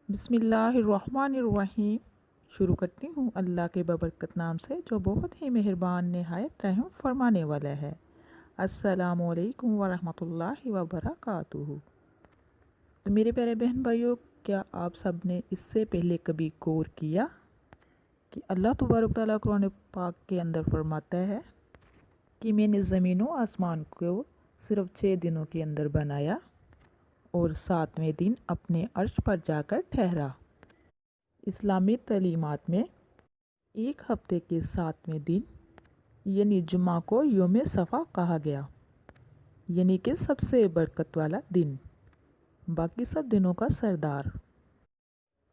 بسم اللہ الرحمن الرحیم۔ شروع کرتی ہوں اللہ کے بابرکت نام سے جو بہت ہی مہربان نہایت رحم فرمانے والا ہے۔ السلام علیکم ورحمۃ اللہ وبرکاتہ۔ تو میرے پیارے بہن بھائیوں، کیا آپ سب نے اس سے پہلے کبھی غور کیا کہ اللہ تبارک تعالیٰ قرآن پاک کے اندر فرماتا ہے کہ میں نے زمین و آسمان کو صرف 6 دنوں کے اندر بنایا اور 7ویں دن اپنے عرش پر جا کر ٹھہرا۔ اسلامی تعلیمات میں ایک ہفتے کے 7ویں دن یعنی جمعہ کو یوم صفا کہا گیا، یعنی کہ سب سے برکت والا دن، باقی سب دنوں کا سردار۔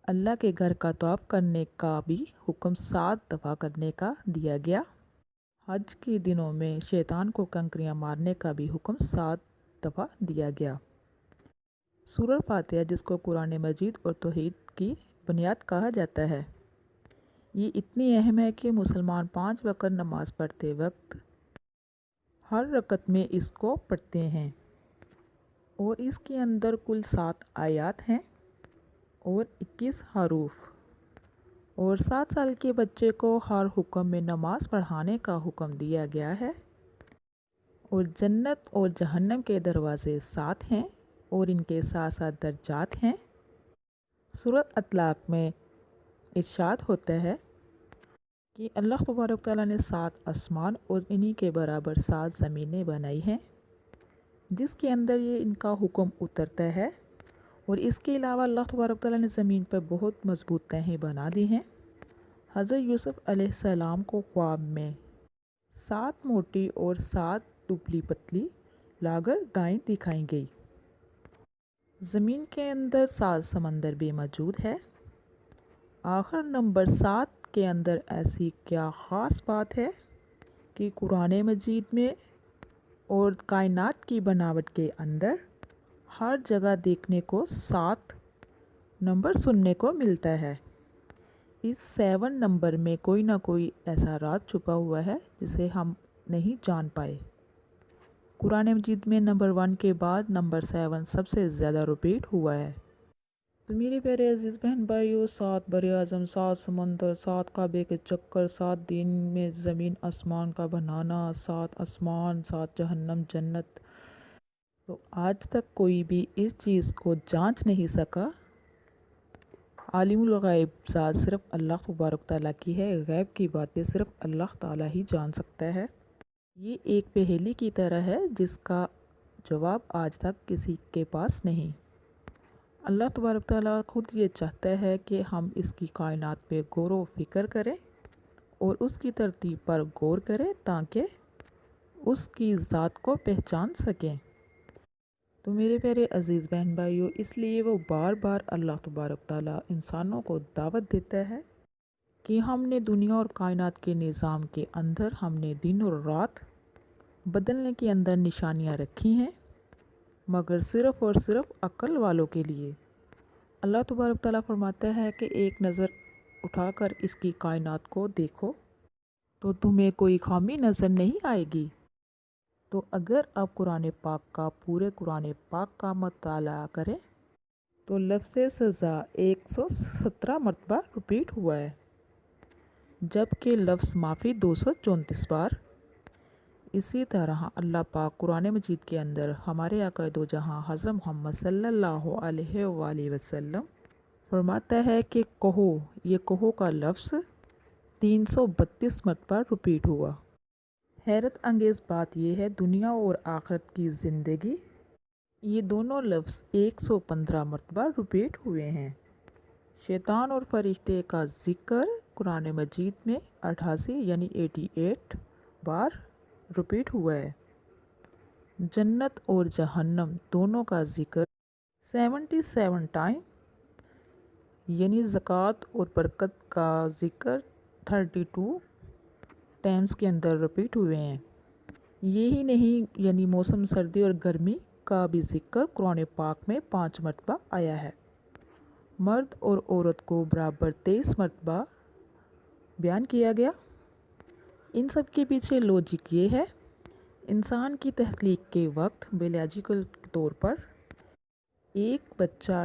اللہ کے گھر کا طواف کرنے کا بھی حکم 7 دفعہ کرنے کا دیا گیا۔ حج کے دنوں میں شیطان کو کنکریاں مارنے کا بھی حکم 7 دفعہ دیا گیا۔ سورہ فاتحہ، جس کو قرآن مجید اور توحید کی بنیاد کہا جاتا ہے، یہ اتنی اہم ہے کہ مسلمان 5 وقت نماز پڑھتے وقت ہر رکعت میں اس کو پڑھتے ہیں، اور اس کے اندر کل 7 آیات ہیں اور 21 حروف، اور 7 سال کے بچے کو ہر حکم میں نماز پڑھانے کا حکم دیا گیا ہے، اور جنت اور جہنم کے دروازے 7 ہیں اور ان کے 7 درجات ہیں۔ سورۃ اطلاق میں ارشاد ہوتا ہے کہ اللہ تبارک تعالیٰ نے 7 آسمان اور انہی کے برابر 7 زمینیں بنائی ہیں، جس کے اندر یہ ان کا حکم اترتا ہے، اور اس کے علاوہ اللہ تبارک تعالیٰ نے زمین پر بہت مضبوط تہیں بنا دی ہیں۔ حضرت یوسف علیہ السلام کو خواب میں 7 موٹی اور 7 دبلی پتلی لاغر گائیں دکھائی گئی۔ زمین کے اندر 7 سمندر بھی موجود ہے۔ آخر نمبر 7 کے اندر ایسی کیا خاص بات ہے کہ قرآن مجید میں اور کائنات کی بناوٹ کے اندر ہر جگہ دیکھنے کو 7 نمبر سننے کو ملتا ہے۔ اس 7 نمبر میں کوئی نہ کوئی ایسا راز چھپا ہوا ہے جسے ہم نہیں جان پائے۔ قرآن مجید میں نمبر 1 کے بعد نمبر 7 سب سے زیادہ ریپیٹ ہوا ہے۔ تو میرے پیارے عزیز بہن بھائیوں، 7 بر اعظم، 7 سمندر، 7 کعبے کے چکر، 7 دن میں زمین آسمان کا بنانا، 7 آسمان، 7 جہنم جنت، تو آج تک کوئی بھی اس چیز کو جانچ نہیں سکا۔ عالم الغیب ذات صرف اللہ تبارک تعالیٰ کی ہے، غیب کی باتیں صرف اللہ تعالیٰ ہی جان سکتا ہے۔ یہ ایک پہیلی کی طرح ہے جس کا جواب آج تک کسی کے پاس نہیں۔ اللہ تبارک تعالیٰ خود یہ چاہتا ہے کہ ہم اس کی کائنات پہ غور و فکر کریں اور اس کی ترتیب پر غور کریں تاکہ اس کی ذات کو پہچان سکیں۔ تو میرے پیارے عزیز بہن بھائیوں، اس لیے وہ بار بار اللہ تبارک تعالیٰ انسانوں کو دعوت دیتا ہے کہ ہم نے دنیا اور کائنات کے نظام کے اندر ہم نے دن اور رات بدلنے کے اندر نشانیاں رکھی ہیں، مگر صرف اور صرف عقل والوں کے لیے۔ اللہ تبارک تعالیٰ فرماتا ہے کہ ایک نظر اٹھا کر اس کی کائنات کو دیکھو تو تمہیں کوئی خامی نظر نہیں آئے گی۔ تو اگر آپ قرآن پاک کا پورے قرآن پاک کا مطالعہ کریں تو لفظ سزا 117 مرتبہ ریپیٹ ہوا ہے، جبکہ لفظ معافی 234 بار۔ اسی طرح اللہ پاک قرآن مجید کے اندر ہمارے آقا دو جہاں حضرت محمد صلی اللہ علیہ وآلہ وسلم فرماتا ہے کہ کہو، یہ کہو کا لفظ 332 مرتبہ ریپیٹ ہوا۔ حیرت انگیز بات یہ ہے، دنیا اور آخرت کی زندگی، یہ دونوں لفظ 115 مرتبہ ریپیٹ ہوئے ہیں۔ شیطان اور فرشتے کا ذکر قرآن مجید میں 88 یعنی 88 بار ریپیٹ ہوا ہے۔ جنت اور جہنم دونوں کا ذکر 77 ٹائم یعنی زکوٰۃ اور برکت کا ذکر 32 ٹائمز کے اندر ریپیٹ ہوئے ہیں۔ یہی نہیں، یعنی موسم سردی اور گرمی کا بھی ذکر قرآن پاک میں 5 مرتبہ آیا ہے۔ مرد اور عورت کو برابر 23 مرتبہ بیان کیا گیا۔ ان سب کے پیچھے لوجک یہ ہے، انسان کی تخلیق کے وقت بایولوجیکل طور پر ایک بچہ